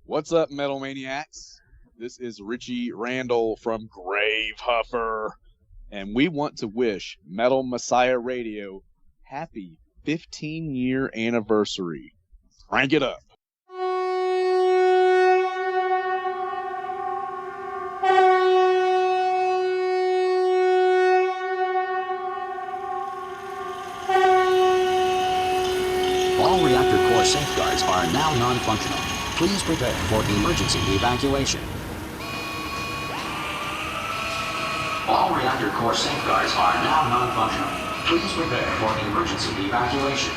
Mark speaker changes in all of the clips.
Speaker 1: What's up, Metal Maniacs? This is Ritchie Randall from Gravehuffer, and we want to wish Metal Messiah Radio happy 15-year anniversary. Crank it up.
Speaker 2: All reactor core safeguards are now non-functional. Please prepare for emergency evacuation. All reactor core safeguards are now non-functional. Please prepare for emergency evacuation.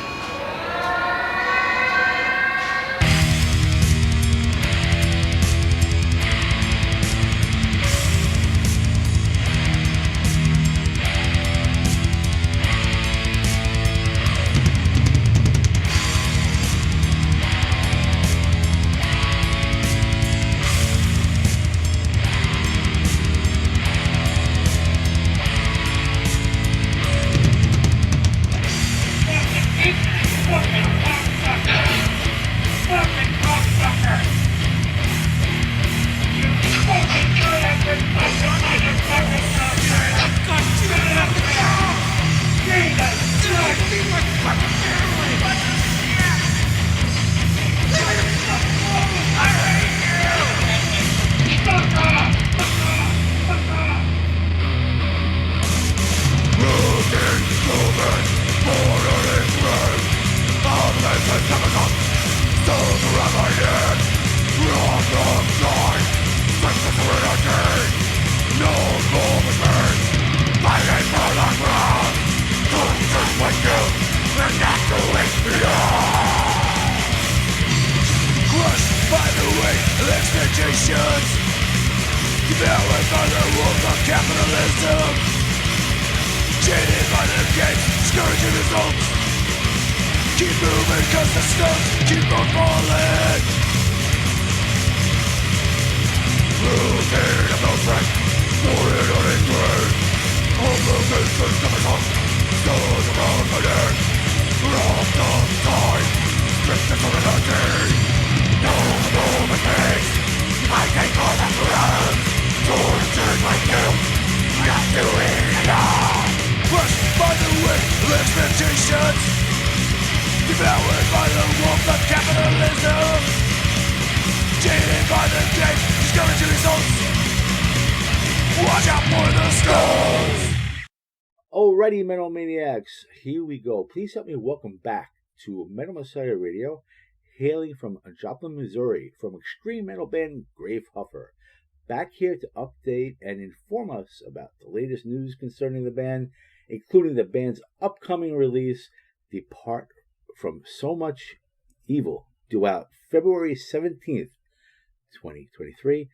Speaker 3: Alrighty, Metal Maniacs, here we go. Please help me welcome back to Metal Messiah Radio, hailing from Joplin, Missouri, from extreme metal band Gravehuffer. Back here to update and inform us about the latest news concerning the band, including the band's upcoming release, Depart from So Much Evil, due out February 17th, 2023,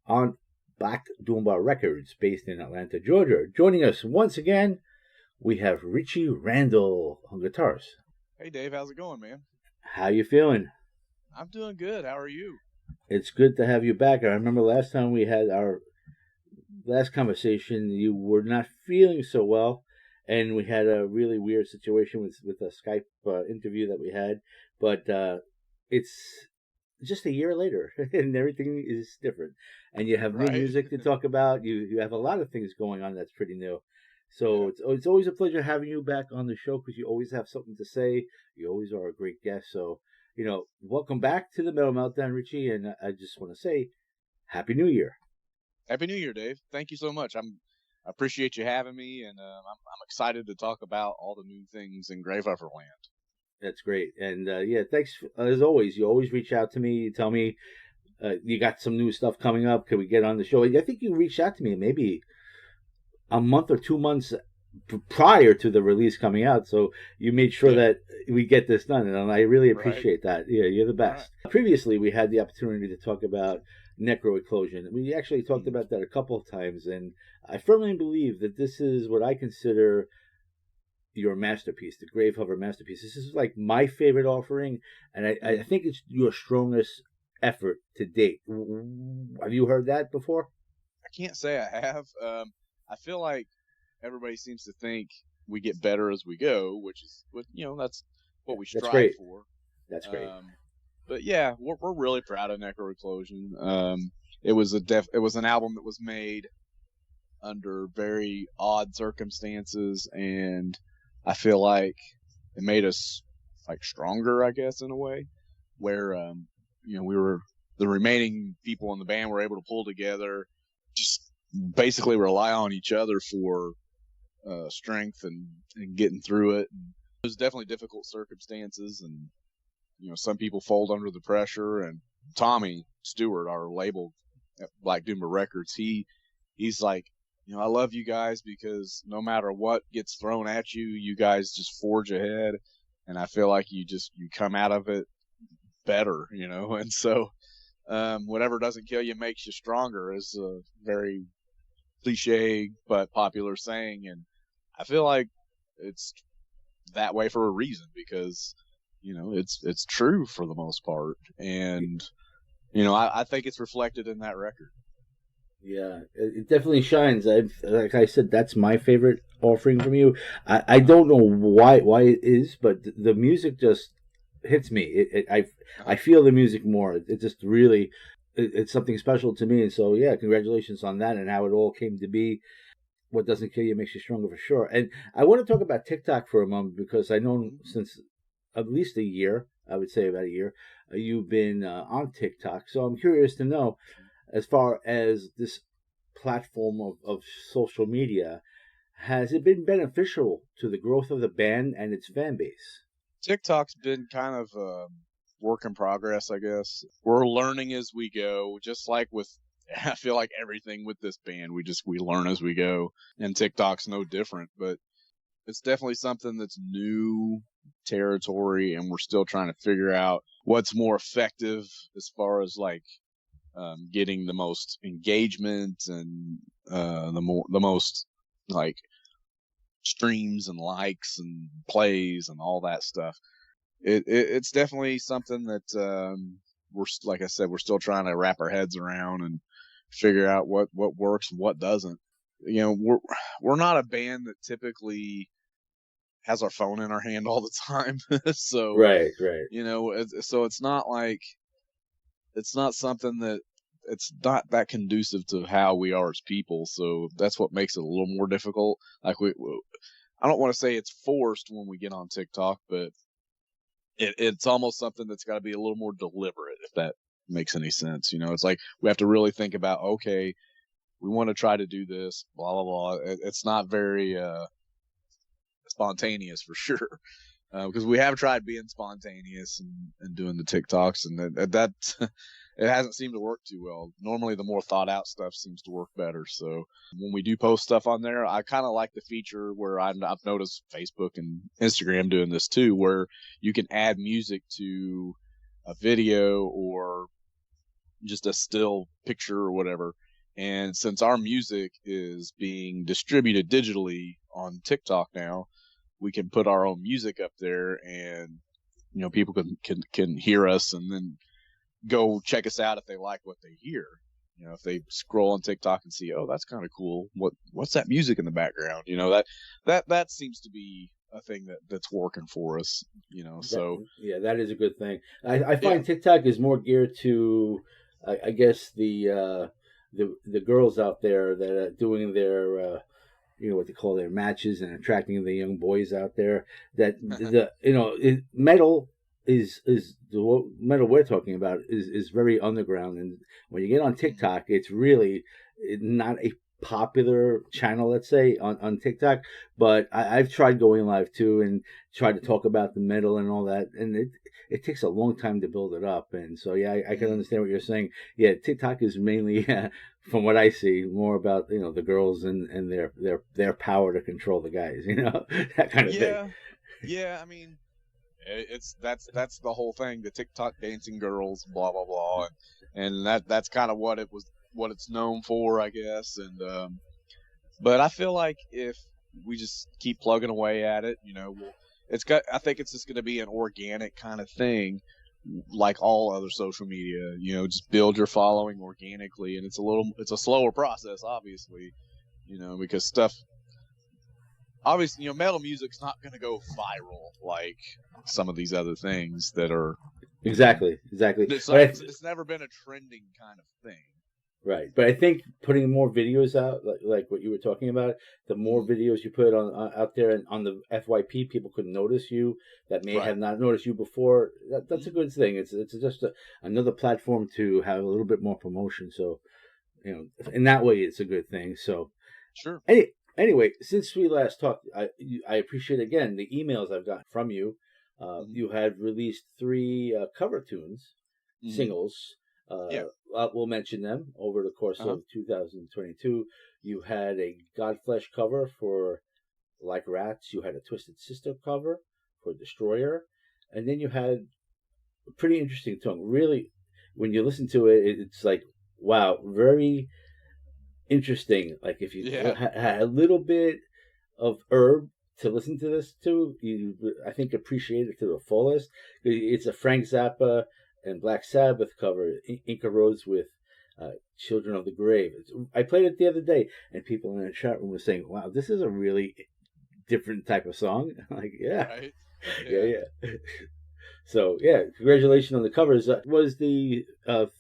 Speaker 3: on Black Doomba Records, based in Atlanta, Georgia. Joining us once again, we have Ritchie Randall on guitars.
Speaker 1: Hey, Dave. How's it going, man?
Speaker 3: How you feeling?
Speaker 1: I'm doing good. How are you?
Speaker 3: It's good to have you back. I remember last time we had our last conversation, you were not feeling so well, and we had a really weird situation with a Skype interview that we had. But it's just a year later, and everything is different. And you have new music to talk about. You have a lot of things going on that's pretty new. So it's always a pleasure having you back on the show because you always have something to say. You always are a great guest. So, welcome back to the Metal Meltdown, Ritchie. And I just want to say, Happy New Year.
Speaker 1: Happy New Year, Dave. Thank you so much. I appreciate you having me, and I'm excited to talk about all the new things in Gravehuffer land.
Speaker 3: That's great. And thanks as always. You always reach out to me. You tell me you got some new stuff coming up. Can we get on the show? I think you reached out to me maybe a month or 2 months prior to the release coming out, so you made sure that we get this done, and I really appreciate that. Yeah, you're the best. Previously, we had the opportunity to talk about Necroeclosion. We actually talked about that a couple of times, and I firmly believe that this is what I consider your masterpiece, the Gravehuffer masterpiece. This is like my favorite offering, and I think it's your strongest effort to date. Have you heard that before?
Speaker 1: I can't say I have. I feel like everybody seems to think we get better as we go, which is, that's what we strive for.
Speaker 3: That's great.
Speaker 1: But yeah, we're really proud of Necroeclosion. It was an album that was made under very odd circumstances, and I feel like it made us like stronger, I guess, in a way, where we were the remaining people in the band were able to pull together, just basically rely on each other for strength and getting through it. And it was definitely difficult circumstances, and some people fold under the pressure. And Tommy Stewart, our label at Black Doomba Records, he's like, I love you guys because no matter what gets thrown at you, you guys just forge ahead, and I feel like you come out of it better, and so whatever doesn't kill you makes you stronger is a very cliche but popular saying, and I feel like it's that way for a reason, because it's true for the most part, and I think it's reflected in that record.
Speaker 3: Yeah, it definitely shines. Like I said, that's my favorite offering from you. I don't know why it is, but the music just hits me. I feel the music more. It just really, it's something special to me. And so, yeah, congratulations on that and how it all came to be. What doesn't kill you makes you stronger, for sure. And I want to talk about TikTok for a moment, because I know since at least a year, I would say about a year, you've been on TikTok. So I'm curious to know, as far as this platform of social media, has it been beneficial to the growth of the band and its fan base?
Speaker 1: TikTok's been kind of a work in progress, I guess. We're learning as we go, just like I feel like everything with this band, we learn as we go, and TikTok's no different, but it's definitely something that's new territory, and we're still trying to figure out what's more effective as far as like getting the most engagement and the most like streams and likes and plays and all that stuff. It's definitely something that like I said, we're still trying to wrap our heads around and figure out what works and what doesn't. We're not a band that typically has our phone in our hand all the time. So
Speaker 3: right.
Speaker 1: So it's not like, it's not something that, it's not that conducive to how we are as people. So that's what makes it a little more difficult. Like I don't want to say it's forced when we get on TikTok, but it's almost something that's got to be a little more deliberate, if that makes any sense. It's like we have to really think about, okay, we want to try to do this, blah, blah, blah. It's not very spontaneous, for sure. Because we have tried being spontaneous and doing the TikToks, and that it hasn't seemed to work too well. Normally, the more thought out stuff seems to work better. So when we do post stuff on there, I kind of like the feature where I've noticed Facebook and Instagram doing this too, where you can add music to a video or just a still picture or whatever. And since our music is being distributed digitally on TikTok now, we can put our own music up there, and people can hear us and then go check us out if they like what they hear. If they scroll on TikTok and see, oh, that's kind of cool, what's that music in the background? That seems to be a thing that's working for us. So
Speaker 3: yeah, that is a good thing. I find TikTok is more geared to, I guess, the girls out there that are doing their what they call their matches and attracting the young boys out there. That metal is the metal we're talking about is very underground, and when you get on TikTok, it's really not a popular channel, let's say, on TikTok. But I've tried going live too and tried to talk about the metal and all that, and it takes a long time to build it up. And so yeah, I can understand what you're saying. Yeah, TikTok is mainly from what I see, more about the girls and their power to control the guys, that kind of thing.
Speaker 1: Yeah, I mean, that's the whole thing. The TikTok dancing girls, blah blah blah, and that's kind of what it's known for, I guess. And but I feel like if we just keep plugging away at it, I think it's just going to be an organic kind of thing, like all other social media. Just build your following organically, and it's a slower process, obviously, because stuff. Obviously, metal music's not going to go viral like some of these other things that are
Speaker 3: Exactly.
Speaker 1: It's never been a trending kind of thing.
Speaker 3: Right, but I think putting more videos out, like what you were talking about, the more videos you put on out there and on the FYP, people could notice you that may have not noticed you before. That's a good thing. It's just another platform to have a little bit more promotion. So, in that way, it's a good thing. So,
Speaker 1: sure.
Speaker 3: Anyway, since we last talked, I appreciate again the emails I've got from you. You had released 3 cover tunes, singles. We'll mention them over the course of 2022. You had a Godflesh cover for Like Rats. You had a Twisted Sister cover for Destroyer. And then you had a pretty interesting song. Really, when you listen to it, it's like, wow, very interesting. Like if you had a little bit of herb to listen to this to, you, I think, appreciate it to the fullest. It's a Frank Zappa and Black Sabbath cover, Inca Roads with Children of the Grave. I played it the other day, and people in the chat room were saying, wow, this is a really different type of song. I'm like, yeah. Right? Yeah. So, congratulations on the covers. What was the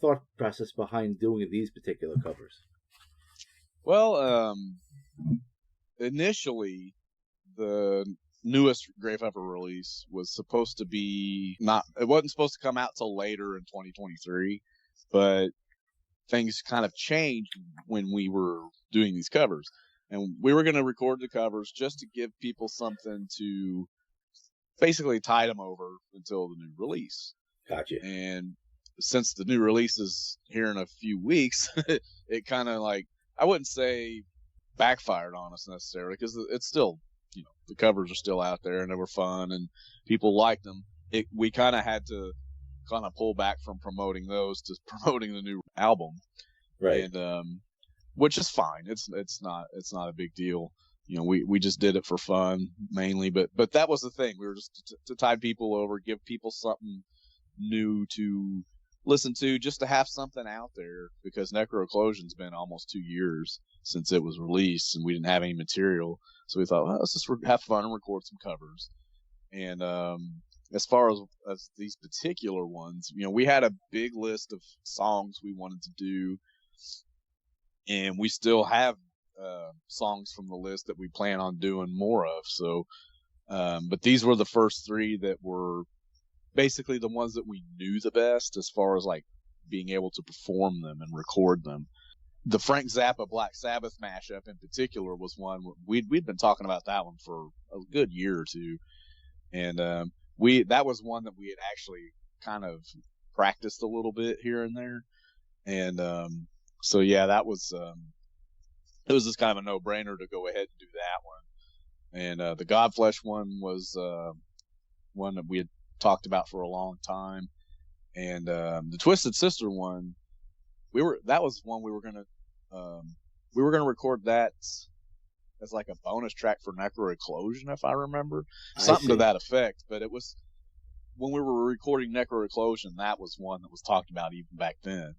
Speaker 3: thought process behind doing these particular covers?
Speaker 1: Well, initially, the newest Gravefuffer release was supposed to be it wasn't supposed to come out till later in 2023, but things kind of changed when we were doing these covers, and we were going to record the covers just to give people something to basically tide them over until the new release.
Speaker 3: Gotcha.
Speaker 1: And since the new release is here in a few weeks, it kind of like, I wouldn't say backfired on us necessarily, because it's still, the covers are still out there and they were fun and people liked them. We kind of had to kind of pull back from promoting those to promoting the new album,
Speaker 3: right?
Speaker 1: And which is fine. It's not a big deal. We just did it for fun mainly, but that was the thing. We were just to tide people over, give people something new to listen to, just to have something out there, because Necroeclosion's been almost 2 years since it was released and we didn't have any material. So we thought, well, let's just have fun and record some covers. And as far as these particular ones, we had a big list of songs we wanted to do, and we still have songs from the list that we plan on doing more of. So, but these were the first 3 that were basically the ones that we knew the best as far as like being able to perform them and record them. The Frank Zappa Black Sabbath mashup in particular was one we'd been talking about that one for a good year or two, and that was one that we had actually kind of practiced a little bit here and there, and so that was it was just kind of a no-brainer to go ahead and do that one. And the Godflesh one was one that we had talked about for a long time, and the Twisted Sister one, that was one we were gonna record that as like a bonus track for Necroeclosion, if I remember, something to that effect. But it was when we were recording Necroeclosion, that was one that was talked about even back then.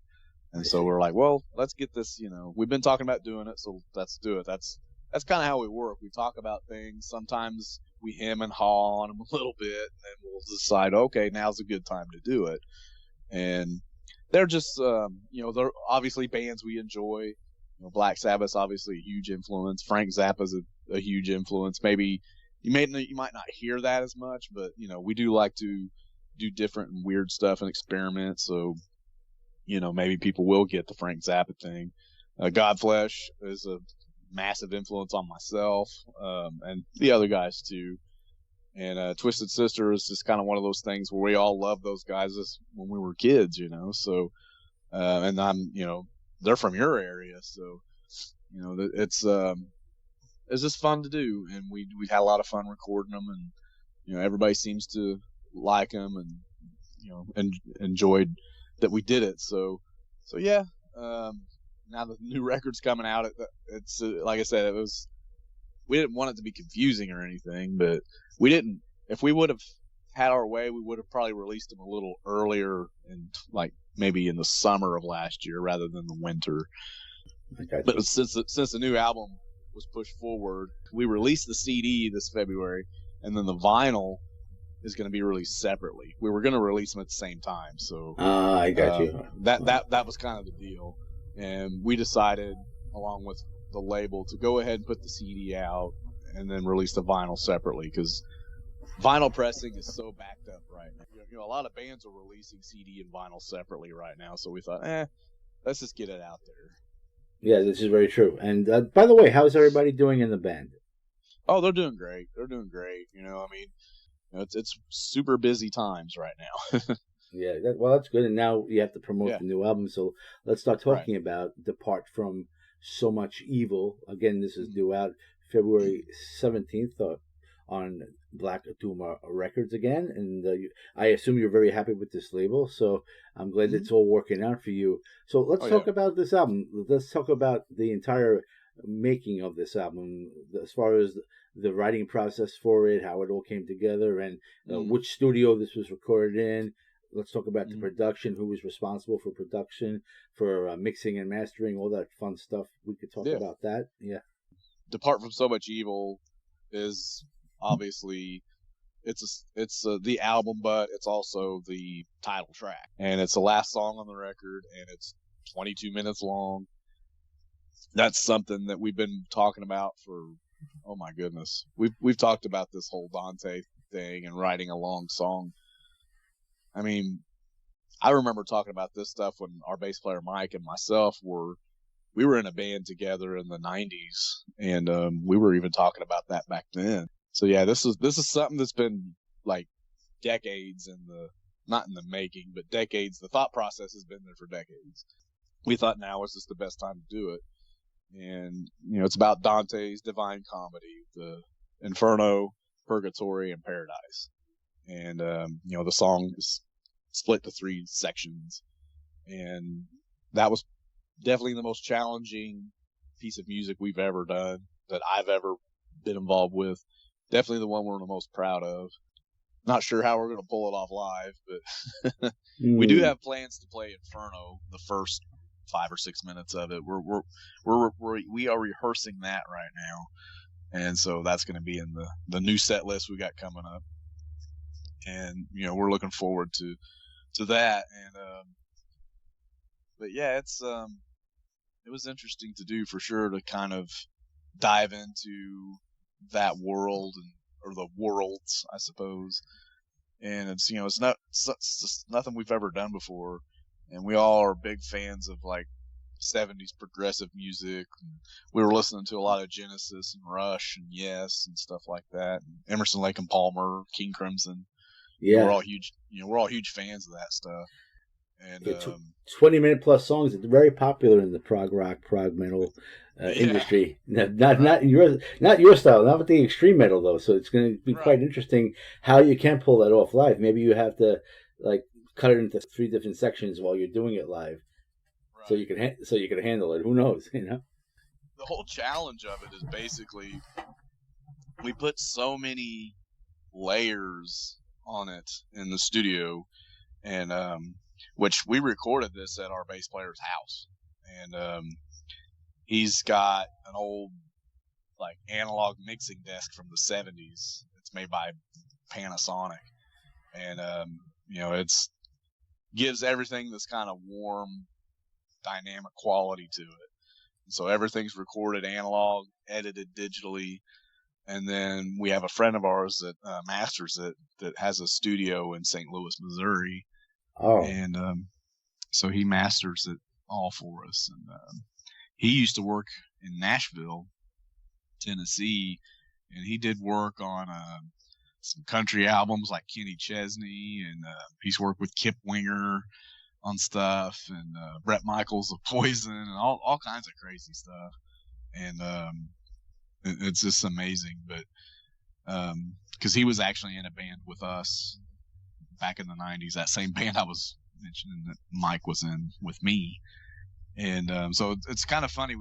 Speaker 1: And so we're like, well, let's get this. We've been talking about doing it, so let's do it. That's kind of how we work. We talk about things. Sometimes we hem and haw on them a little bit, and then we'll decide, okay, now's a good time to do it. And they're just, they're obviously bands we enjoy. Black Sabbath's obviously a huge influence. Frank Zappa's a huge influence. Maybe you might not hear that as much, but we do like to do different and weird stuff and experiment. So, maybe people will get the Frank Zappa thing. Godflesh is a massive influence on myself, and the other guys too. And Twisted Sister is just kind of one of those things where we all loved those guys when we were kids, So, and I'm, they're from your area, so it's just fun to do, and we had a lot of fun recording them, and everybody seems to like them, and enjoyed that we did it. So yeah. Now the new record's coming out. It's like I said, we didn't want it to be confusing or anything, but we didn't. If we would have had our way, we would have probably released them a little earlier, and like maybe in the summer of last year rather than the winter. Okay. But since the new album was pushed forward, we released the CD this February, and then the vinyl is going to be released separately. We were going to release them at the same time, so
Speaker 3: I got you.
Speaker 1: That was kind of the deal, and we decided, along with the label, to go ahead and put the CD out and then release the vinyl separately, because vinyl pressing is so backed up right now. You know, a lot of bands are releasing CD and vinyl separately right now, so we thought, let's just get it out there.
Speaker 3: Yeah, this is very true. And by the way, how's everybody doing in the band?
Speaker 1: Oh, they're doing great. They're doing great. You know, I mean, you know, it's super busy times right now.
Speaker 3: Yeah, that's good. And now you have to promote the new album. So let's start talking about Depart From So Much Evil. Again, this is due out February 17th on Black Doomba Records again. And I assume you're very happy with this label. So I'm glad it's all working out for you. So let's talk about this album. Let's talk about the entire making of this album, as far as the writing process for it, how it all came together, and which studio this was recorded in. Let's talk about the production, who was responsible for production, for mixing and mastering, all that fun stuff. We could talk about that. Yeah.
Speaker 1: Depart From So Much Evil is obviously it's the album, but it's also the title track, and it's the last song on the record, and it's 22 minutes long. That's something that we've been talking about for, oh my goodness, we've talked about this whole Dante thing and writing a long song. I mean, I remember talking about this stuff when our bass player Mike and myself we were in a band together in the 90s, and we were even talking about that back then. So yeah, this is something that's been like decades not in the making, but decades. The thought process has been there for decades. We thought now was just the best time to do it. And, you know, it's about Dante's Divine Comedy, the Inferno, Purgatory, and Paradise. And, you know, the song is split to 3 sections. And that was definitely the most challenging piece of music we've ever done, that I've ever been involved with. Definitely the one we're the most proud of. Not sure how we're going to pull it off live, but we do have plans to play Inferno, the first 5 or 6 minutes of it. We are rehearsing that right now, and so that's going to be in the new set list we got coming up. And you know, we're looking forward to that. And but yeah, it was interesting to do for sure, to kind of dive into that world, or the worlds, I suppose. And it's, you know, it's just nothing we've ever done before. And we all are big fans of like 70s progressive music. We were listening to a lot of Genesis and Rush and Yes and stuff like that. And Emerson, Lake and Palmer, King Crimson.
Speaker 3: Yeah,
Speaker 1: we're all huge fans of that stuff. And
Speaker 3: 20-minute plus songs are very popular in the prog rock, prog metal industry. Not your style, not with the extreme metal though. So it's going to be quite interesting how you can pull that off live. Maybe you have to like cut it into 3 different sections while you're doing it live, so you can handle it. Who knows? You know,
Speaker 1: the whole challenge of it is basically we put so many layers on it in the studio, and which we recorded this at our bass player's house, and he's got an old like analog mixing desk from the 70s. It's made by Panasonic, and you know, it's gives everything this kind of warm, dynamic quality to it. And so everything's recorded analog, edited digitally, and then we have a friend of ours that masters it, that has a studio in St. Louis, Missouri.
Speaker 3: Oh.
Speaker 1: And so he masters it all for us. And he used to work in Nashville, Tennessee, and he did work on some country albums like Kenny Chesney, and he's worked with Kip Winger on stuff, and Bret Michaels of Poison, and all kinds of crazy stuff. And it's just amazing. But because he was actually in a band with us back in the 90s, that same band I was mentioning that Mike was in with me. And so it's kind of funny.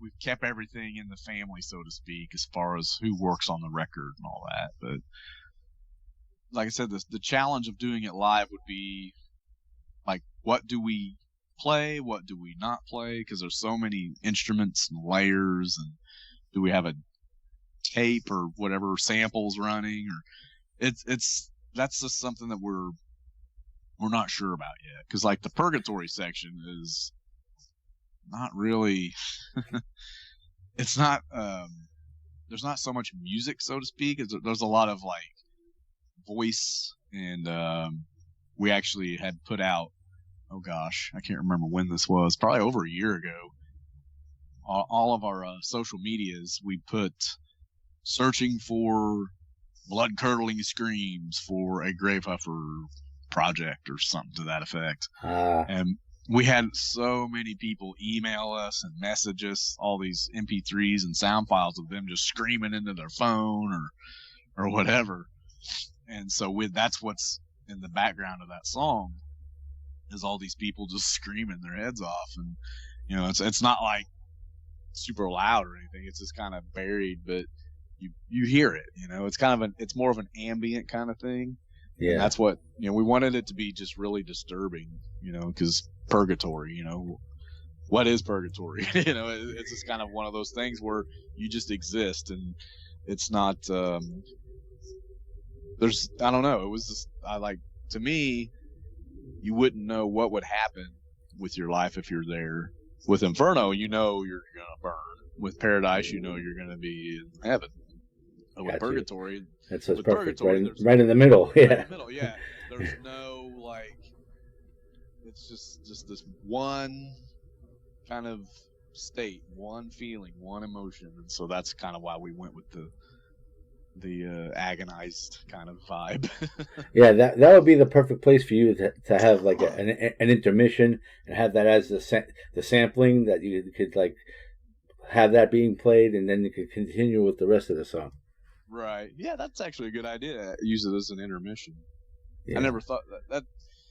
Speaker 1: We've kept everything in the family, so to speak, as far as who works on the record and all that. But like I said, the challenge of doing it live would be like, what do we play? What do we not play? Because there's so many instruments and layers, and do we have a tape or whatever samples running? Or it's that's just something that we're not sure about yet. Because like the Purgatory section is not really. It's not. There's not so much music, so to speak. There's a lot of like voice, and we actually had put out. Oh gosh, I can't remember when this was. Probably over a year ago. All of our social medias, we put searching for blood-curdling screams for a Gravehuffer project or something to that effect. And we had so many people email us and message us all these MP3s and sound files of them just screaming into their phone or whatever. And so that's what's in the background of that song is all these people just screaming their heads off. And, you know, it's not like super loud or anything. It's just kind of buried, but you hear it, you know. It's more of an ambient kind of thing. Yeah. And that's what, you know, we wanted it to be just really disturbing, you know, because purgatory, you know, what is purgatory? You know, it's just kind of one of those things where you just exist, and it's not, I don't know, it was just, to me, you wouldn't know what would happen with your life if you're there. With Inferno, you know you're going to burn. With Paradise, you know you're going to be in heaven. With Purgatory,
Speaker 3: that's perfect. Purgatory, right in the middle. Yeah.
Speaker 1: Right in the middle, yeah. There's no it's just this one kind of state, one feeling, one emotion, and so that's kind of why we went with the agonized kind of vibe.
Speaker 3: Yeah, that would be the perfect place for you to have like an intermission and have that as the sampling that you could like have that being played, and then you could continue with the rest of the song.
Speaker 1: Right. Yeah, that's actually a good idea. Use it as an intermission. Yeah. I never thought that.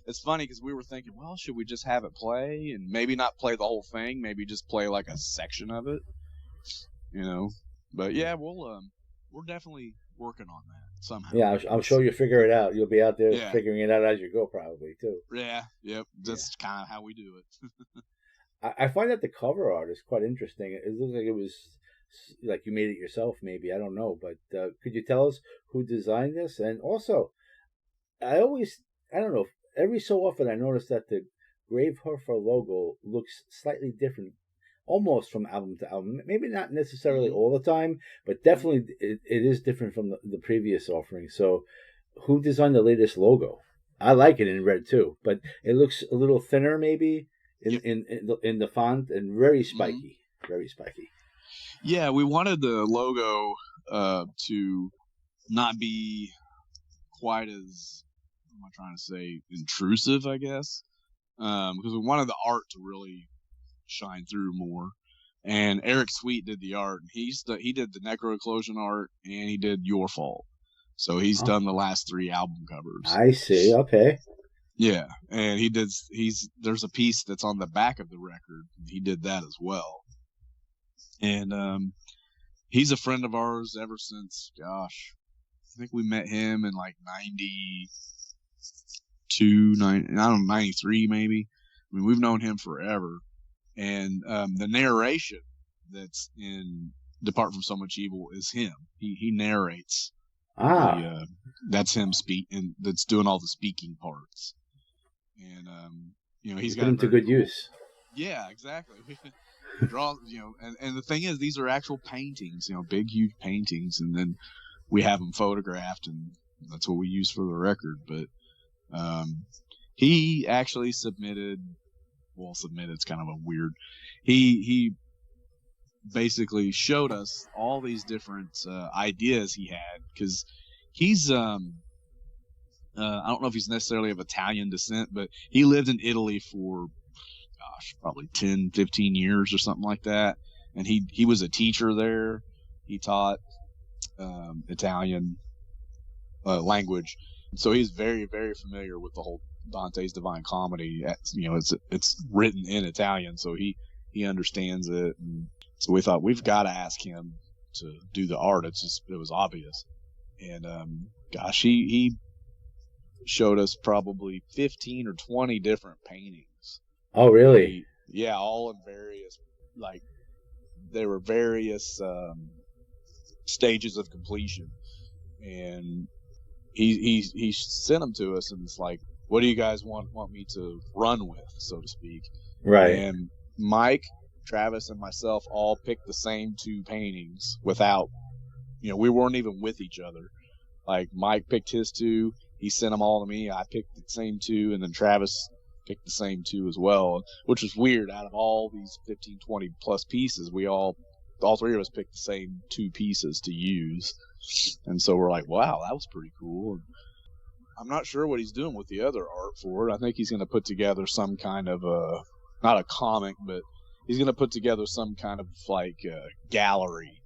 Speaker 1: It's funny because we were thinking, well, should we just have it play and maybe not play the whole thing, maybe just play like a section of it, you know? But yeah, we're definitely working on that somehow.
Speaker 3: Yeah, I'm sure you'll figure it out. You'll be out there figuring it out as you go, probably too.
Speaker 1: Yeah. Yep. That's kind of how we do it.
Speaker 3: I find that the cover art is quite interesting. It looks like it was like you made it yourself, maybe. I don't know, but could you tell us who designed this? And also, I don't know, every so often I notice that the Gravehuffer logo looks slightly different, almost from album to album. Maybe not necessarily all the time, but definitely it is different from the previous offering. So, who designed the latest logo? I like it in red too, but it looks a little thinner, maybe in the font, and very spiky, very spiky.
Speaker 1: Yeah, we wanted the logo to not be quite as, what am I trying to say, intrusive, I guess, because we wanted the art to really shine through more. And Eric Sweet did the art. He did the Necro-Eclosion art, and he did Your Fault. So he's done the last 3 album covers.
Speaker 3: I see. Okay.
Speaker 1: Yeah, and there's a piece that's on the back of the record. He did that as well. And he's a friend of ours ever since, gosh, I think we met him in like 93 maybe. I mean, we've known him forever. And the narration that's in Depart From So Much Evil is him. He narrates. That's him speaking. That's doing all the speaking parts. And you know, he's got
Speaker 3: him to good use.
Speaker 1: Yeah, exactly. Draw, you know, and the thing is, these are actual paintings, you know, big, huge paintings, and then we have them photographed, and that's what we use for the record. But he actually submitted. It's kind of a weird. He basically showed us all these different ideas he had, because he's I don't know if he's necessarily of Italian descent, but he lived in Italy for probably 10, 15 years or something like that. And he was a teacher there. He taught Italian language. So he's very, very familiar with the whole Dante's Divine Comedy. You know, it's written in Italian, so he understands it. And so we thought, we've got to ask him to do the art. It was obvious. And gosh, he showed us probably 15 or 20 different paintings.
Speaker 3: Oh, really?
Speaker 1: Yeah, all in various, they were various stages of completion. And he sent them to us, and it's like, what do you guys want me to run with, so to speak?
Speaker 3: Right.
Speaker 1: And Mike, Travis, and myself all picked the same 2 paintings without, we weren't even with each other. Like, Mike picked his 2, he sent them all to me, I picked the same 2, and then Travis picked the same 2 as well, which was weird. Out of all these 15, 20 plus pieces, we all 3 of us picked the same 2 pieces to use. And so we're like, wow, that was pretty cool. And I'm not sure what he's doing with the other art for it. I think he's going to put together some kind of not a comic, but he's going to put together some kind of like gallery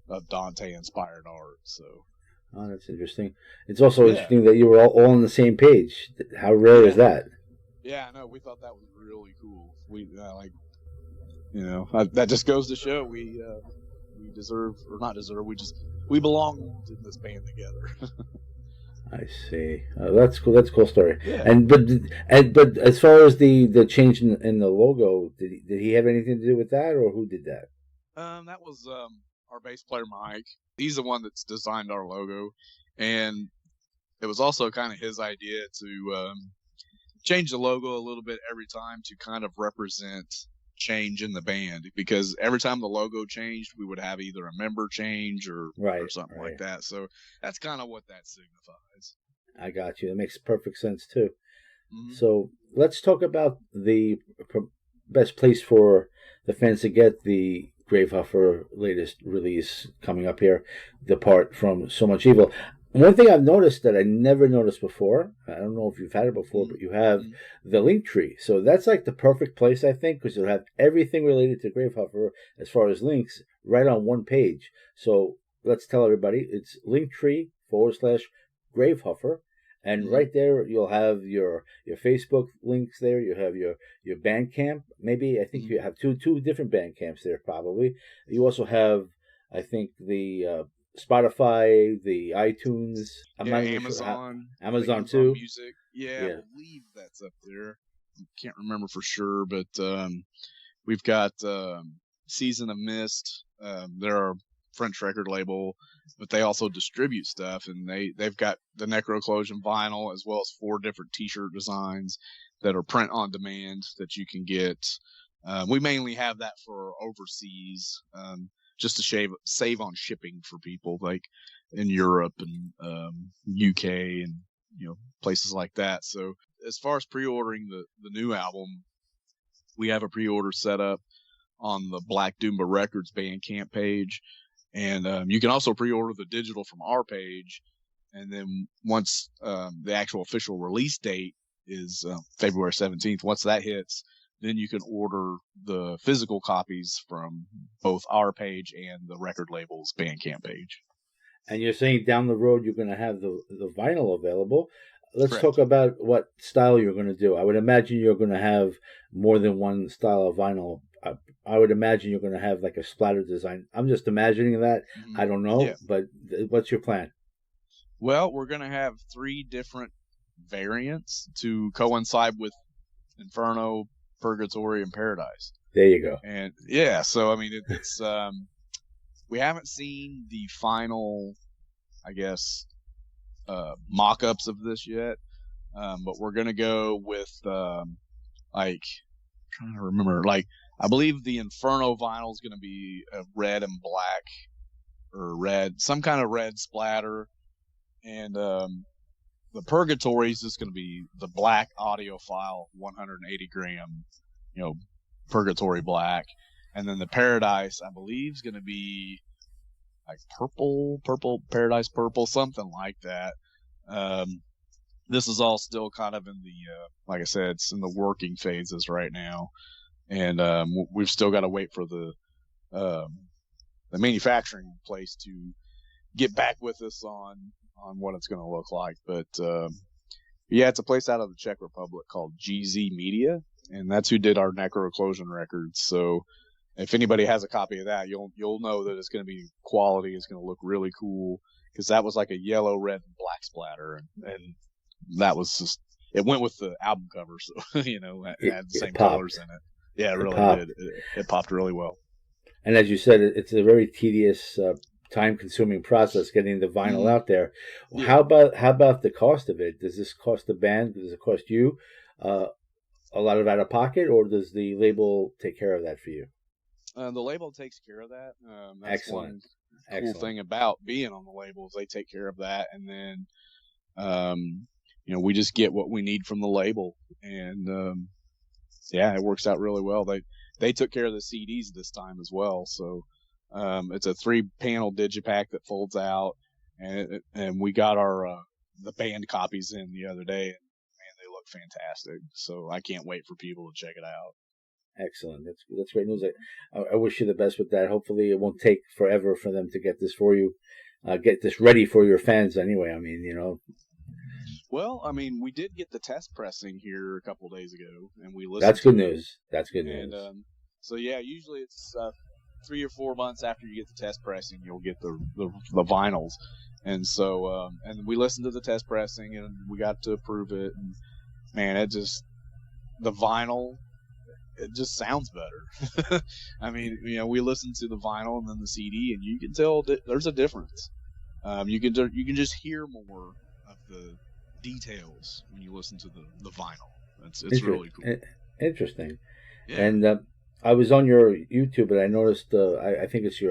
Speaker 1: of Dante-inspired art. So,
Speaker 3: oh, that's interesting. It's also interesting that you were all on the same page. How rare is that? Yeah,
Speaker 1: I know. We thought that was really cool. We that just goes to show we deserve, or not deserve. We belong in this band together.
Speaker 3: I see. That's cool. That's a cool story.
Speaker 1: Yeah.
Speaker 3: But as far as the change in the logo, did he have anything to do with that, or who did that?
Speaker 1: That was our bass player Mike. He's the one that's designed our logo, and it was also kind of his idea to change the logo a little bit every time to kind of represent change in the band, because every time the logo changed, we would have either a member change or something like that. So that's kind of what that signifies.
Speaker 3: I got you. That makes perfect sense too. Mm-hmm. So let's talk about the best place for the fans to get the Gravehuffer latest release coming up here, Depart from So Much Evil. One thing I've noticed that I never noticed before, I don't know if you've had it before, but you have the link tree. So that's like the perfect place, I think, because you'll have everything related to Gravehuffer as far as links right on one page. So let's tell everybody, it's linktree/Gravehuffer. And right there, you'll have your Facebook links there. You have your Bandcamp. Maybe, I think you have two different Bandcamps there, probably. You also have, I think, the Spotify, the iTunes,
Speaker 1: Amazon,
Speaker 3: Amazon too.
Speaker 1: Music, I believe that's up there. I can't remember for sure, but we've got Season of Mist. They're a French record label, but they also distribute stuff, and they've got the Necroclosion vinyl as well as 4 different T-shirt designs that are print on demand that you can get. We mainly have that for overseas. Just to save on shipping for people like in Europe and UK and places like that. So as far as pre-ordering the new album, we have a pre-order set up on the Black Doomba Records Bandcamp page, and you can also pre-order the digital from our page. And then once the actual official release date is February 17th, once that hits, then you can order the physical copies from both our page and the record label's Bandcamp page.
Speaker 3: And you're saying down the road you're going to have the vinyl available. Let's
Speaker 1: Correct.
Speaker 3: talk about what style you're going to do. I would imagine you're going to have more than one style of vinyl. I would imagine you're going to have like a splatter design. I'm just imagining that. I don't know, but what's your plan?
Speaker 1: Well, we're going to have 3 different variants to coincide with Inferno, Purgatory, and Paradise.
Speaker 3: There you go.
Speaker 1: And so I mean, it's we haven't seen the final, I guess, mock-ups of this yet, but we're gonna go with like, trying to remember, like, I believe the Inferno vinyl is gonna be red and black, or red, some kind of red splatter, and the Purgatory is just going to be the black audiophile 180 gram, Purgatory black. And then the Paradise, I believe, is going to be like purple, Paradise purple, something like that. This is all still kind of in the, like I said, it's in the working phases right now. And we've still got to wait for the manufacturing place to get back with us on what it's going to look like. But it's a place out of the Czech Republic called GZ Media, and that's who did our Necroclosion records. So if anybody has a copy of that, you'll know that it's going to be quality. It's going to look really cool, because that was like a yellow, red, and black splatter, and that was just, it went with the album cover, so it had the same colors in it. Yeah, it really did. It popped really well.
Speaker 3: And as you said, it's a very tedious time-consuming process getting the vinyl out there.
Speaker 1: Yeah.
Speaker 3: How about the cost of it? Does this cost the band? Does it cost you a lot of out of pocket, or does the label take care of that for you?
Speaker 1: The label takes care of that. That's
Speaker 3: Excellent.
Speaker 1: one cool thing about being on the label is they take care of that, and then we just get what we need from the label, and yeah, it works out really well. They took care of the CDs this time as well, so it's a 3-panel digipack that folds out, and we got our the band copies in the other day, and man, they look fantastic. So I can't wait for people to check it out.
Speaker 3: Excellent. That's great news. I wish you the best with that. Hopefully, it won't take forever for them to get this for you, get this ready for your fans. Anyway, I mean,
Speaker 1: Well, I mean, we did get the test pressing here a couple of days ago, and we listened.
Speaker 3: That's good news. That's good news.
Speaker 1: And so yeah, usually it's 3 or 4 months after you get the test pressing, you'll get the vinyls. And so and we listened to the test pressing, and we got to approve it. And man, the vinyl, it just sounds better. I mean, we listened to the vinyl and then the CD, and you can tell that there's a difference. You can just hear more of the details when you listen to the vinyl. It's really cool.
Speaker 3: Interesting.
Speaker 1: Yeah.
Speaker 3: And I was on your YouTube, and I noticed. I think it's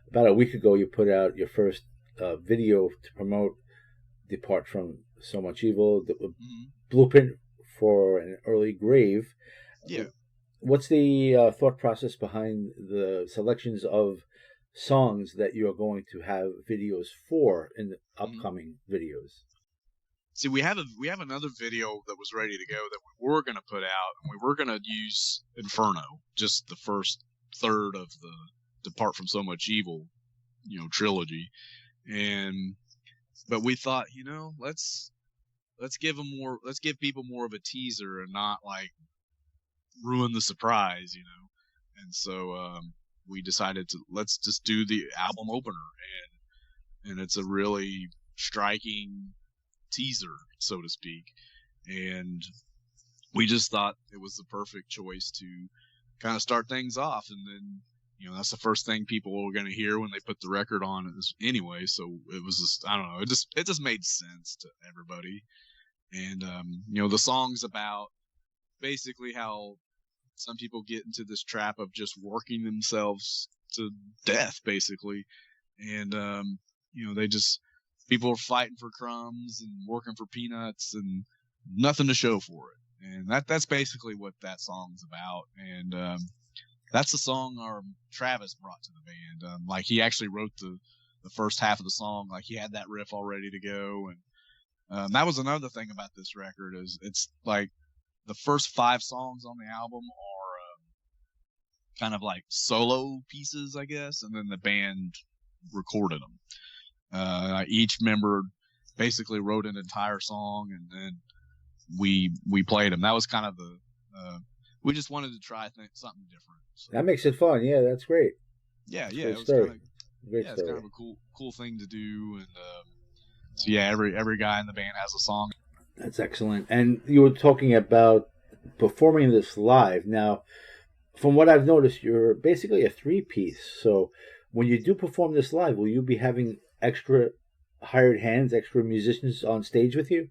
Speaker 3: about a week ago. You put out your first video to promote "Depart from So Much Evil," the blueprint for an early grave.
Speaker 1: Yeah.
Speaker 3: What's the thought process behind the selections of songs that you're going to have videos for in the upcoming videos?
Speaker 1: See, we have another video that was ready to go that we were going to put out, and we were going to use Inferno, just the first third of the Depart from So Much Evil, trilogy. But we thought, let's give people more of a teaser and not like ruin the surprise, And so we decided let's just do the album opener, and it's a really striking teaser, so to speak, and we just thought it was the perfect choice to kind of start things off. And then that's the first thing people were going to hear when they put the record on anyway, so it was just, I don't know, it just made sense to everybody. And the song's about basically how some people get into this trap of just working themselves to death, basically, and people are fighting for crumbs and working for peanuts and nothing to show for it. And that's basically what that song's about. And that's the song our Travis brought to the band. Like, he actually wrote the first half of the song. Like, he had that riff all ready to go. And that was another thing about this record, is it's like the first 5 songs on the album are kind of like solo pieces, I guess, and then the band recorded them. Each member basically wrote an entire song, and then we played them. That was kind of we just wanted to try something different. So.
Speaker 3: That makes it fun. Yeah, that's great.
Speaker 1: Yeah,
Speaker 3: it
Speaker 1: was it's kind of a cool thing to do. And so yeah, every guy in the band has a song.
Speaker 3: That's excellent. And you were talking about performing this live. Now, from what I've noticed, you're basically a 3-piece. So when you do perform this live, will you be having extra hired hands, extra musicians on stage with you?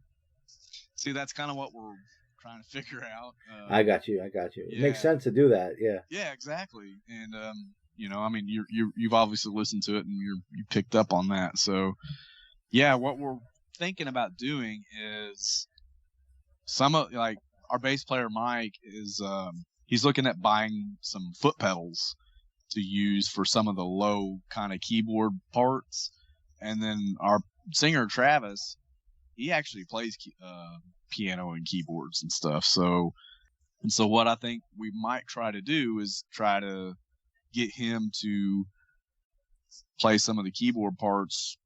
Speaker 1: See, that's kind of what we're trying to figure out.
Speaker 3: I got you.
Speaker 1: Yeah.
Speaker 3: It makes sense to do that. Yeah.
Speaker 1: Yeah, exactly. And I mean, you've obviously listened to it, and you picked up on that. So yeah, what we're thinking about doing is like our bass player Mike is he's looking at buying some foot pedals to use for some of the low kind of keyboard parts. And then our singer Travis, he actually plays piano and keyboards and stuff. So what I think we might try to do is try to get him to play some of the keyboard parts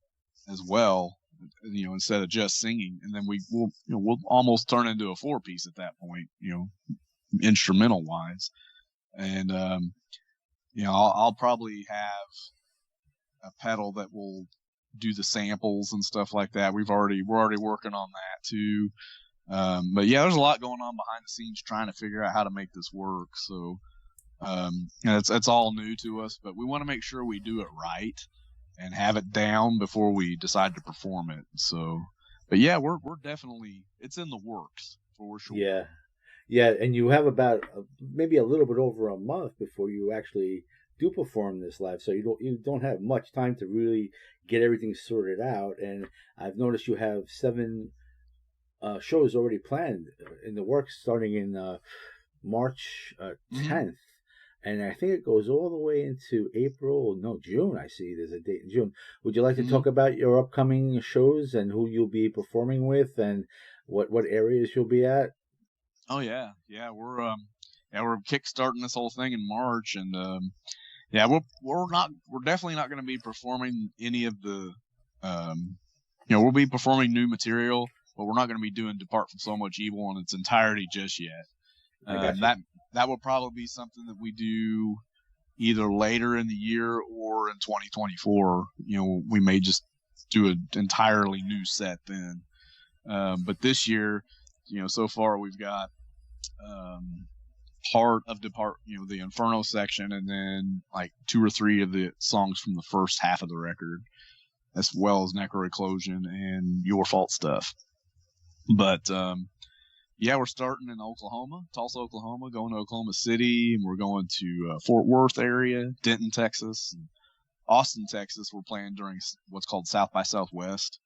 Speaker 1: as well, instead of just singing. And then we'll almost turn into a 4-piece at that point, instrumental wise. And I'll probably have a pedal that will do the samples and stuff like that. We're already working on that too. But yeah, there's a lot going on behind the scenes trying to figure out how to make this work. So it's all new to us, but we want to make sure we do it right. and have it down before we decide to perform it. So, but yeah, we're definitely, it's in the works for sure.
Speaker 3: Yeah. Yeah, and you have about maybe a little bit over a month before you actually do perform this live, so you don't have much time to really get everything sorted out. And I've noticed you have 7 shows already planned in the works, starting in March 10th, and I think it goes all the way into June. I see there's a date in June. Would you like to talk about your upcoming shows and who you'll be performing with, and what areas you'll be at?
Speaker 1: Oh yeah, we're kickstarting this whole thing in March, and we're definitely not going to be performing any of the, we'll be performing new material, but we're not going to be doing "Depart from So Much Evil" in its entirety just yet. That will probably be something that we do either later in the year or in 2024. We may just do an entirely new set then. But this year, so far we've got part of Depart, the Inferno section, and then like 2 or 3 of the songs from the first half of the record, as well as Necroeclosion and Your Fault Stuff. But we're starting in Tulsa, Oklahoma, going to Oklahoma City, and we're going to Fort Worth area, Denton, Texas, and Austin, Texas. We're playing during what's called South by Southwest,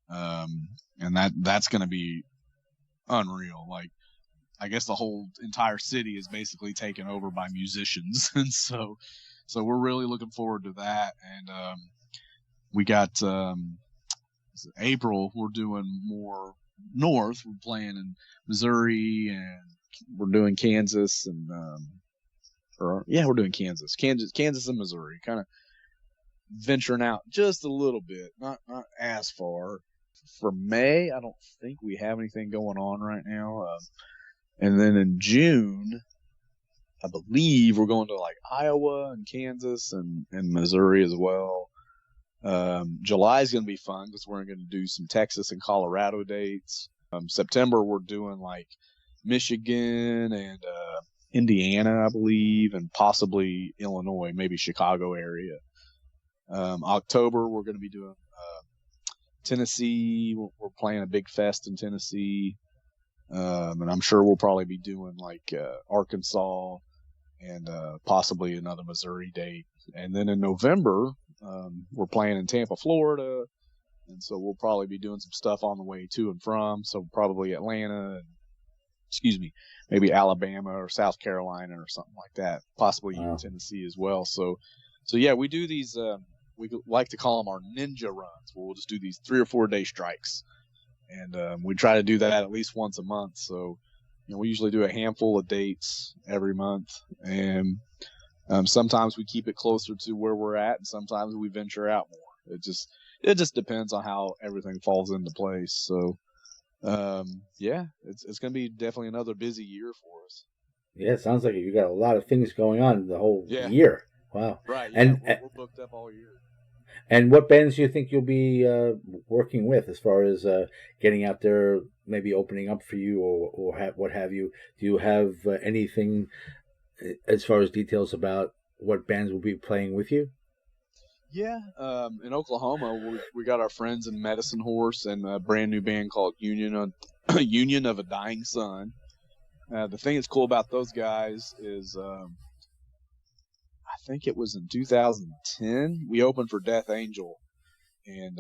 Speaker 1: and that's going to be unreal. Like, I guess the whole entire city is basically taken over by musicians, and so we're really looking forward to that. And we got April. We're doing more north. We're playing in Missouri, and we're doing Kansas, and we're doing Kansas and Missouri, kind of venturing out just a little bit, not as far. For May, I don't think we have anything going on right now. And then in June, I believe we're going to like Iowa and Kansas and Missouri as well. July is going to be fun because we're going to do some Texas and Colorado dates. September, we're doing like Michigan and Indiana, I believe, and possibly Illinois, maybe Chicago area. October, we're going to be doing Tennessee. We're playing a big fest in Tennessee. And I'm sure we'll probably be doing like Arkansas and possibly another Missouri date. And then in November, we're playing in Tampa, Florida. And so we'll probably be doing some stuff on the way to and from. So probably Atlanta, maybe Alabama or South Carolina or something like that. Possibly even Tennessee as well. So yeah, we do these, we like to call them our ninja runs, where we'll just do these 3 or 4 day strikes. And we try to do that at least once a month. So, we usually do a handful of dates every month. And sometimes we keep it closer to where we're at, and sometimes we venture out more. It just depends on how everything falls into place. So, it's going to be definitely another busy year for us.
Speaker 3: Yeah, it sounds like you got a lot of things going on the whole year. Wow.
Speaker 1: Right. Yeah, and we're booked up all year.
Speaker 3: And what bands do you think you'll be working with as far as getting out there, maybe opening up for you or what have you? Do you have anything as far as details about what bands will be playing with you?
Speaker 1: Yeah, in Oklahoma, we got our friends in Medicine Horse and a brand new band called Union of a Dying Sun. The thing that's cool about those guys is I think it was in 2010, we opened for Death Angel, and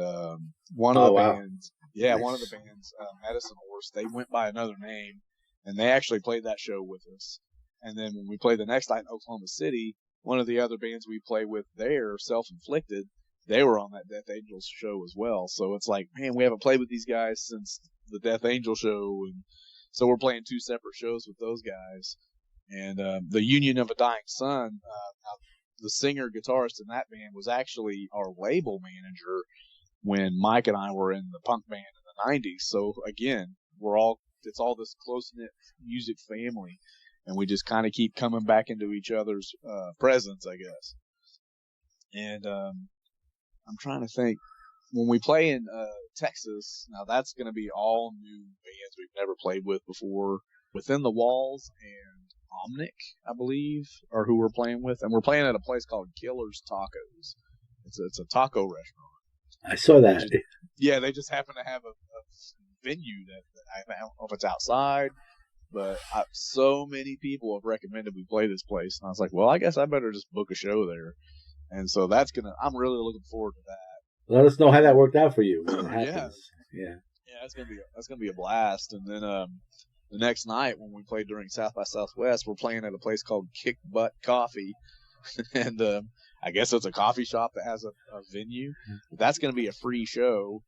Speaker 1: one of the bands, Medicine Horse, they went by another name, and they actually played that show with us. And then when we played the next night in Oklahoma City, one of the other bands we play with there, Self-Inflicted, they were on that Death Angel show as well. So it's like, man, we haven't played with these guys since the Death Angel show, and so we're playing 2 separate shows with those guys. And the Union of a Dying Sun, the singer guitarist in that band was actually our label manager when Mike and I were in the punk band in the 90s. So again, it's all this close-knit music family, and we just kind of keep coming back into each other's presence, I guess. And I'm trying to think, when we play in Texas, now that's going to be all new bands we've never played with before. Within the Walls and Omnic, I believe, are who we're playing with. And we're playing at a place called Killer's Tacos. It's a taco restaurant.
Speaker 3: I saw that.
Speaker 1: They just happen to have a venue that I don't know if it's outside, but so many people have recommended we play this place, and I was like, well, I guess I better just book a show there. And so I'm really looking forward to that.
Speaker 3: Let us know how that worked out for you when it happens.
Speaker 1: Yeah, that's gonna be a blast. And then the next night when we played during South by Southwest, we're playing at a place called Kick Butt Coffee, and I guess it's a coffee shop that has a venue. That's gonna be a free show,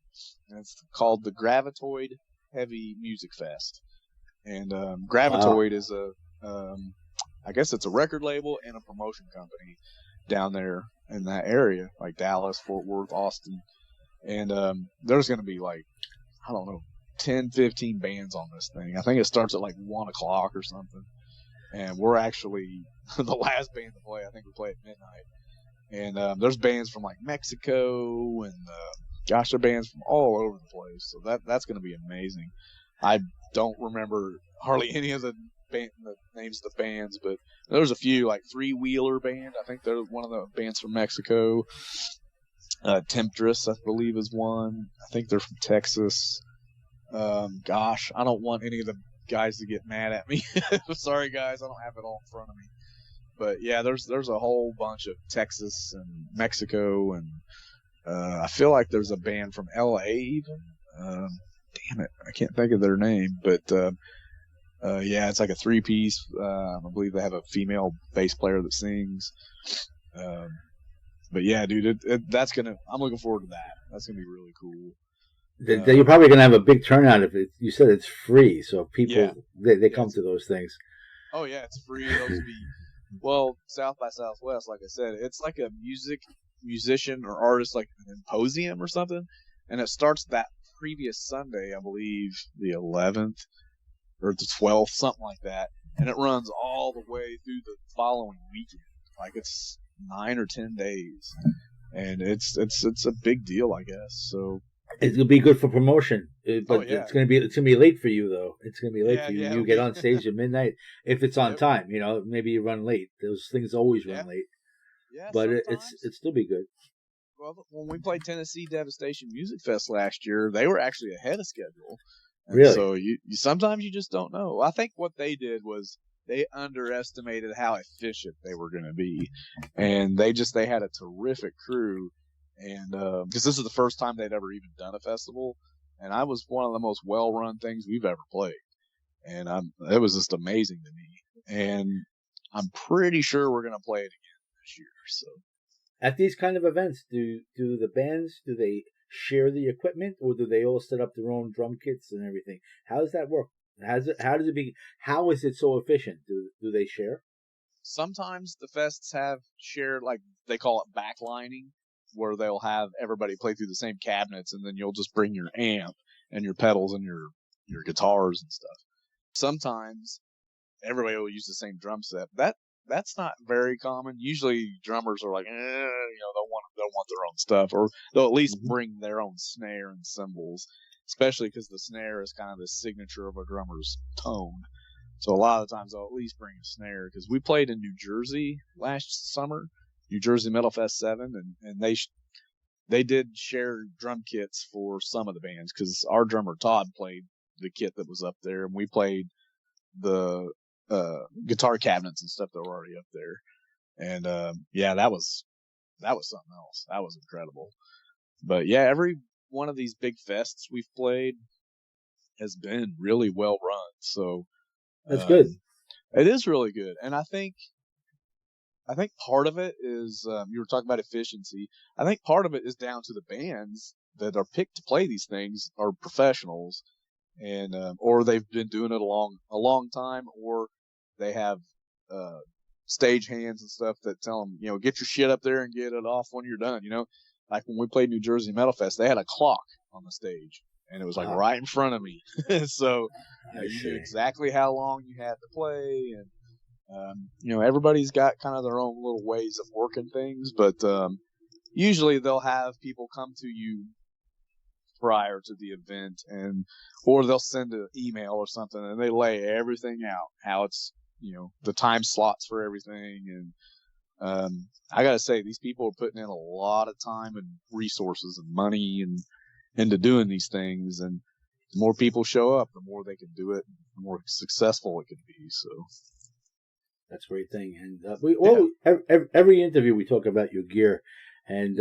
Speaker 1: and it's called the Gravitoid Heavy Music Fest. And Gravitoid is I guess it's a record label and a promotion company down there in that area, like Dallas, Fort Worth, Austin. And there's going to be like, I don't know, 10, 15 bands on this thing. I think it starts at like 1 o'clock or something. And we're actually the last band to play. I think we play at midnight. And there's bands from like Mexico and there are bands from all over the place. So that's going to be amazing. I don't remember hardly any of the names of the bands, but there's a few, like Three Wheeler Band. I think they're one of the bands from Mexico. Temptress, I believe, is one. I think they're from Texas. I don't want any of the guys to get mad at me. Sorry, guys, I don't have it all in front of me. But yeah, there's a whole bunch of Texas and Mexico, and I feel like there's a band from LA even. Damn it, I can't think of their name, but it's like a 3-piece. I believe they have a female bass player that sings. But yeah, dude, I'm looking forward to that. That's gonna be really cool.
Speaker 3: You're probably gonna have a big turnout if you said it's free, so people they come to those things.
Speaker 1: Oh yeah, it's free. South by Southwest, like I said, it's like a musician or artist, like an symposium or something, and it starts that previous Sunday, I believe, the 11th or the 12th, something like that, and it runs all the way through the following weekend. Like it's 9 or 10 days, and it's a big deal, I guess. So
Speaker 3: it'll be good for promotion, but it's gonna be late for you though. It's gonna be late for you. You get on stage at midnight if it's on time. You know, maybe you run late. Those things always run late. Yeah, but it's still be good.
Speaker 1: Well, when we played Tennessee Devastation Music Fest last year, they were actually ahead of schedule. And
Speaker 3: really?
Speaker 1: So you sometimes you just don't know. I think what they did was they underestimated how efficient they were going to be, and they had a terrific crew. And because this is the first time they'd ever even done a festival, and I was one of the most well-run things we've ever played, and it was just amazing to me. And I'm pretty sure we're going to play it again this year. So.
Speaker 3: At these kind of events, do the bands, do they share the equipment, or do they all set up their own drum kits and everything? How does that work? How is it so efficient? Do they share?
Speaker 1: Sometimes the fests have shared, like they call it backlining, where they'll have everybody play through the same cabinets, and then you'll just bring your amp and your pedals and your guitars and stuff. Sometimes everybody will use the same drum set. That's not very common. Usually drummers are like, they'll want their own stuff, or they'll at least bring their own snare and cymbals, especially because the snare is kind of the signature of a drummer's tone. So a lot of the times they'll at least bring a snare, because we played in New Jersey last summer, New Jersey Metal Fest 7, and they did share drum kits for some of the bands, because our drummer Todd played the kit that was up there, and we played the guitar cabinets and stuff that were already up there. And that was something else. That was incredible. But yeah, every one of these big fests we've played has been really well run. So
Speaker 3: that's good.
Speaker 1: It is really good. And I think part of it is you were talking about efficiency. I think part of it is down to the bands that are picked to play these things are professionals, and or they've been doing it a long time, or they have stage hands and stuff that tell them, get your shit up there and get it off when you're done. Like when we played New Jersey Metal Fest, they had a clock on the stage, and it was like right in front of me. So you knew exactly how long you had to play, and everybody's got kind of their own little ways of working things, but usually they'll have people come to you prior to the event, or they'll send an email or something, and they lay everything out, how it's, the time slots for everything, and I gotta say, these people are putting in a lot of time and resources and money and into doing these things, and the more people show up, the more they can do it, the more successful it can be. So
Speaker 3: that's a great thing. And every interview we talk about your gear, and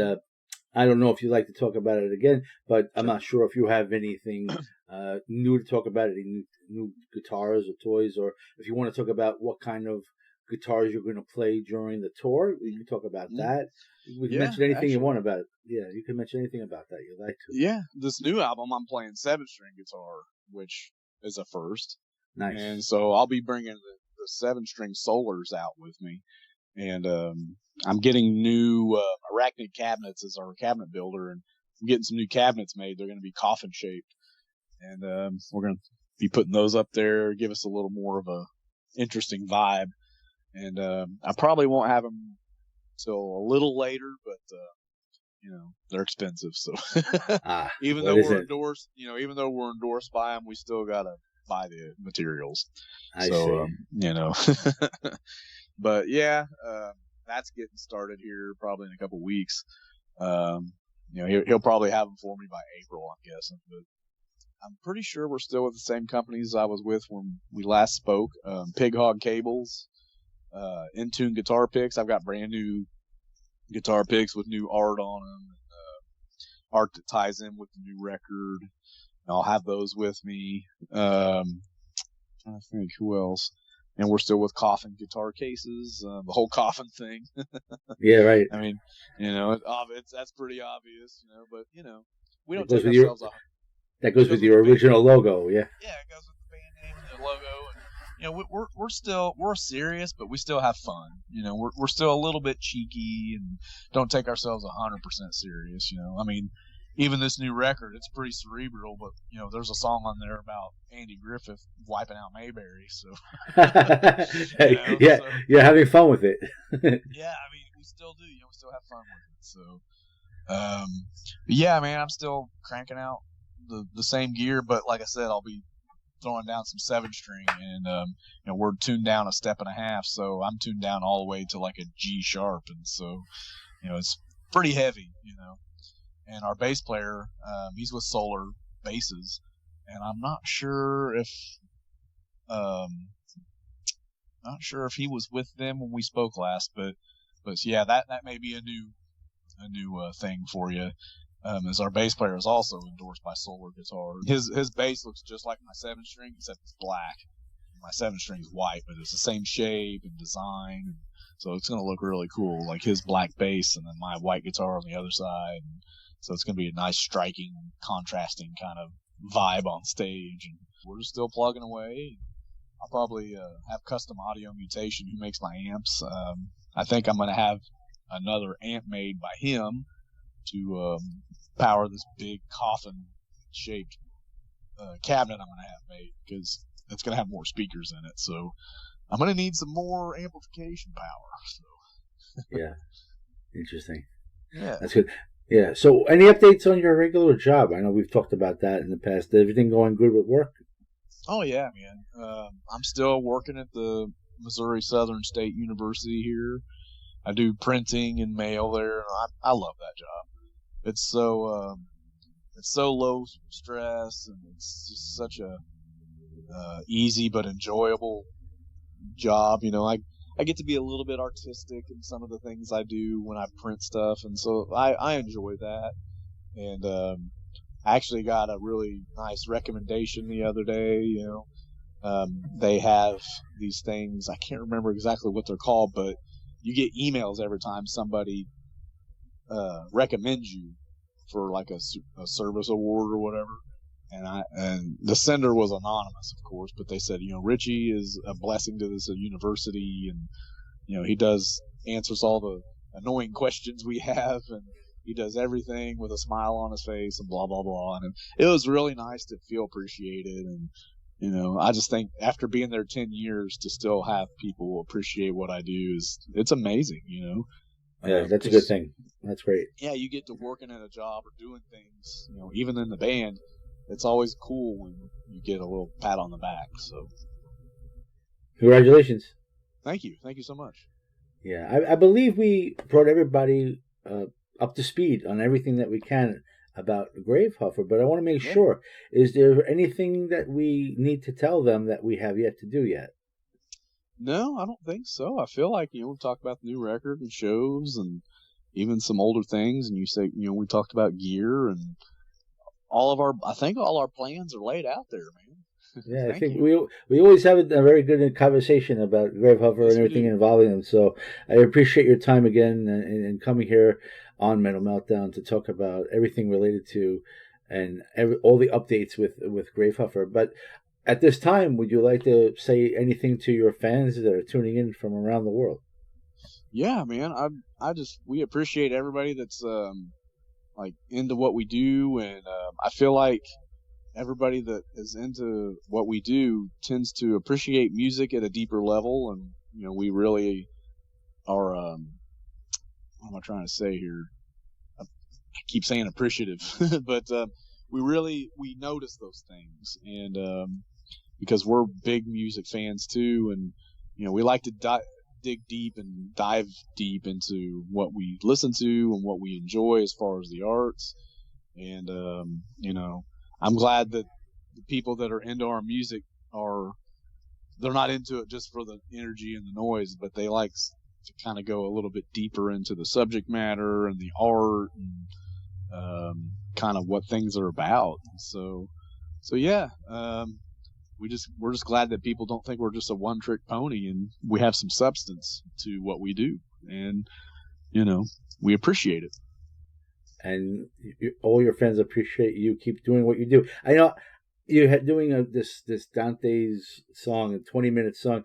Speaker 3: I don't know if you'd like to talk about it again, but I'm not sure if you have anything new to talk about, any new guitars or toys, or if you want to talk about what kind of guitars you're going to play during the tour. We can talk about that. We can mention anything you want about it. Yeah, you can mention anything about that you'd like to.
Speaker 1: Yeah, this new album, I'm playing 7-string guitar, which is a first.
Speaker 3: Nice.
Speaker 1: And so I'll be bringing the 7-string Solars out with me. And I'm getting new Arachnid cabinets as our cabinet builder, and I'm getting some new cabinets made. They're going to be coffin shaped, and we're going to be putting those up there, give us a little more of a interesting vibe. And I probably won't have them till a little later, but they're expensive. So even though we're endorsed by them, we still gotta buy the materials.
Speaker 3: I see.
Speaker 1: But yeah, that's getting started here probably in a couple weeks. He'll probably have them for me by April, I'm guessing. But I'm pretty sure we're still with the same companies I was with when we last spoke. Pig Hog Cables. In-tune guitar picks. I've got brand new guitar picks with new art on them, art that ties in with the new record. And I'll have those with me. I think who else? And we're still with Coffin guitar cases, the whole Coffin thing.
Speaker 3: Yeah, right.
Speaker 1: I mean, that's pretty obvious, but we don't take ourselves off.
Speaker 3: That goes with your original logo, yeah.
Speaker 1: Yeah, it goes with the band name and the logo. We're serious, but we still have fun. We're still a little bit cheeky and don't take ourselves 100% serious. I mean, even this new record, it's pretty cerebral, but there's a song on there about Andy Griffith wiping out Mayberry. So
Speaker 3: you're having fun with it.
Speaker 1: Yeah, I mean, we still do. We still have fun with it. So, yeah, man, I'm still cranking out the same gear, but like I said, I'll be throwing down some 7-string, and we're tuned down a step and a half, so I'm tuned down all the way to like a G sharp, and so it's pretty heavy, and our bass player, he's with Solar Basses, and I'm not sure if he was with them when we spoke last, but yeah, that may be a new thing for you. As our bass player is also endorsed by Solar Guitar. His bass looks just like my 7-string, except it's black. My 7-string is white, but it's the same shape and design, so it's going to look really cool. Like his black bass and then my white guitar on the other side. And so it's going to be a nice, striking, contrasting kind of vibe on stage. And we're just still plugging away. I'll probably have Custom Audio Mutation, who makes my amps. I think I'm going to have another amp made by him to power this big coffin-shaped cabinet I'm going to have made, because it's going to have more speakers in it. So I'm going to need some more amplification power. So.
Speaker 3: Yeah. Interesting.
Speaker 1: Yeah.
Speaker 3: That's good. Yeah. So any updates on your regular job? I know we've talked about that in the past. Everything going good with work?
Speaker 1: Oh, yeah, man. I'm still working at the Missouri Southern State University here. I do printing and mail there, and I love that job. It's so low stress, and it's just such a easy but enjoyable job. I get to be a little bit artistic in some of the things I do when I print stuff, and so I enjoy that. And I actually got a really nice recommendation the other day. They have these things, I can't remember exactly what they're called, but you get emails every time somebody recommends you for like a service award or whatever. And the sender was anonymous, of course, but they said, Ritchie is a blessing to this university, and he answers all the annoying questions we have, and he does everything with a smile on his face, and blah blah blah. And it was really nice to feel appreciated, and I just think after being there 10 years to still have people appreciate what I do it's amazing.
Speaker 3: Yeah, that's a good thing. That's great.
Speaker 1: Yeah, you get to working at a job or doing things, even in the band. It's always cool when you get a little pat on the back. So,
Speaker 3: congratulations.
Speaker 1: Thank you so much.
Speaker 3: Yeah, I believe we brought everybody up to speed on everything that we can about Gravehuffer, but I want to make sure, is there anything that we need to tell them that we have yet to do yet?
Speaker 1: No, I don't think so. I feel like, we talked about the new record and shows and even some older things, and you say, we talked about gear and I think all our plans are laid out there, man.
Speaker 3: Yeah, I
Speaker 1: Thank
Speaker 3: think
Speaker 1: you.
Speaker 3: we always have a very good conversation about Gravehuffer
Speaker 1: Yes,
Speaker 3: and
Speaker 1: we
Speaker 3: everything
Speaker 1: do.
Speaker 3: involving them. So I appreciate your time again and coming here on Metal Meltdown to talk about everything related to and all the updates with Gravehuffer. But at this time, would you like to say anything to your fans that are tuning in from around the world?
Speaker 1: Yeah, man. We appreciate everybody that's like into what we do, and I feel like everybody that is into what we do tends to appreciate music at a deeper level, and we really are. What am I trying to say here? I keep saying appreciative, but we notice those things, and because we're big music fans too, and we like to dig deep and dive deep into what we listen to and what we enjoy as far as the arts, and I'm glad that the people that are into our music they're not into it just for the energy and the noise, but they like to kind of go a little bit deeper into the subject matter and the art and kind of what things are about. So yeah, we're just glad that people don't think we're just a one trick pony, and we have some substance to what we do, and we appreciate it.
Speaker 3: And all your fans appreciate you. Keep doing what you do. I know you had doing this Dante's song, a 20-minute song.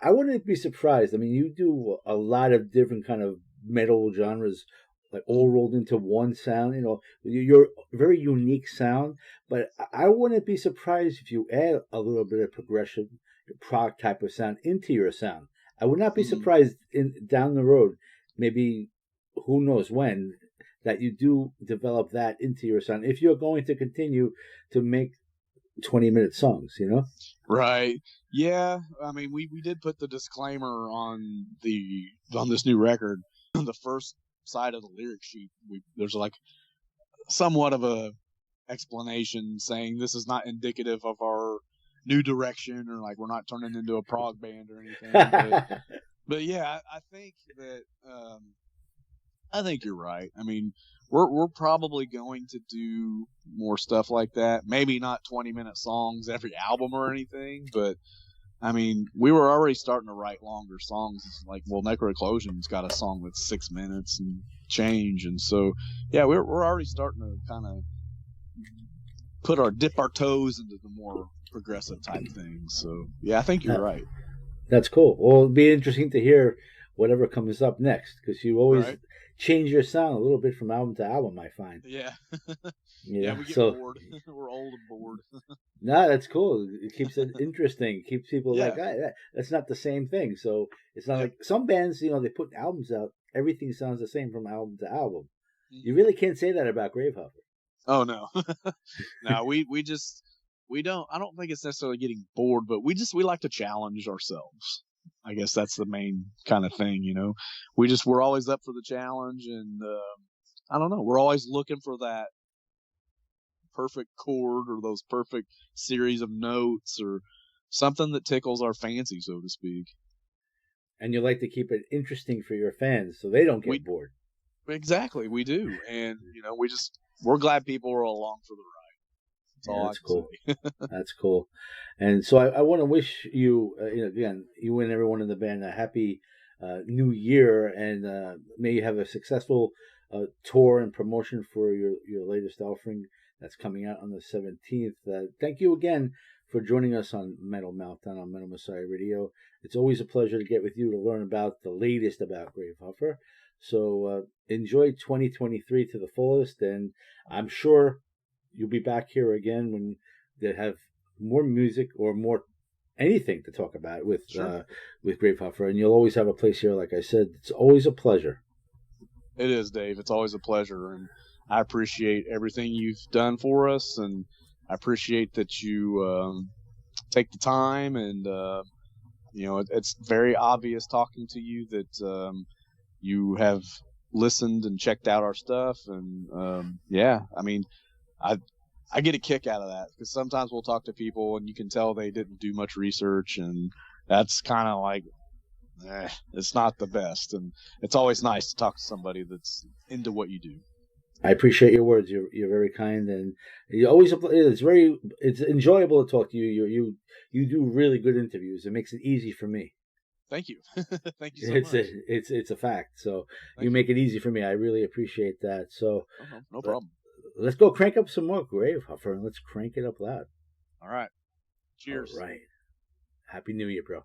Speaker 3: I wouldn't be surprised. I mean, you do a lot of different kind of metal genres, like all rolled into one sound. You're a very unique sound. But I wouldn't be surprised if you add a little bit of progression, prog type of sound into your sound. I would not be surprised down the road, maybe who knows when, that you do develop that into your sound if you're going to continue to make 20-minute songs,
Speaker 1: Right. Yeah. I mean, we did put the disclaimer on this new record. The first side of the lyric sheet, there's like somewhat of a explanation saying this is not indicative of our new direction, or like we're not turning into a prog band or anything. But yeah, I think that I think you're right. I mean, we're probably going to do more stuff like that. Maybe not 20-minute songs every album or anything, but I mean, we were already starting to write longer songs. Like, well, Necroeclosion's got a song that's 6 minutes and change, and so yeah, we're already starting to kind of dip our toes into the more progressive type things. So yeah, I think you're right.
Speaker 3: That's cool. Well, it'll be interesting to hear whatever comes up next, because you always change your sound a little bit from album to album, I find.
Speaker 1: Yeah.
Speaker 3: Yeah,
Speaker 1: we get bored. We're old and bored.
Speaker 3: No, that's cool. It keeps it interesting. Keeps people like, that's not the same thing. So it's not like some bands, they put albums out. Everything sounds the same from album to album. You really can't say that about Gravehuffer.
Speaker 1: Oh, no. No, we don't, I don't think it's necessarily getting bored, but we like to challenge ourselves. I guess that's the main kind of thing, we're always up for the challenge, and I don't know, we're always looking for that perfect chord or those perfect series of notes or something that tickles our fancy, so to speak.
Speaker 3: And you like to keep it interesting for your fans so they don't get bored.
Speaker 1: Exactly, we do. And, we're glad people are along for the ride.
Speaker 3: That's cool. That's cool. And so I want to wish you, again, you and everyone in the band, a happy new year, and may you have a successful tour and promotion for your latest offering that's coming out on the 17th. Thank you again for joining us on Metal Meltdown on Metal Messiah Radio. It's always a pleasure to get with you to learn about the latest about Gravehuffer. So enjoy 2023 to the fullest, and I'm sure you'll be back here again when they have more music or more anything to talk about with Gravehuffer, and you'll always have a place here. Like I said, it's always a pleasure.
Speaker 1: It is, Dave. It's always a pleasure, and I appreciate everything you've done for us, and I appreciate that you take the time, and it's very obvious talking to you that you have listened and checked out our stuff, and I mean, I get a kick out of that because sometimes we'll talk to people and you can tell they didn't do much research, and that's kind of like, it's not the best, and it's always nice to talk to somebody that's into what you do.
Speaker 3: I appreciate your words. You're very kind, and you always it's enjoyable to talk to you. You do really good interviews. It makes it easy for me.
Speaker 1: Thank you. Thank you so much.
Speaker 3: It's a fact. So you make it easy for me. I really appreciate that. So
Speaker 1: no problem.
Speaker 3: Let's go crank up some more Gravehuffer, and let's crank it up loud.
Speaker 1: All right. Cheers.
Speaker 3: All right. Happy New Year, bro.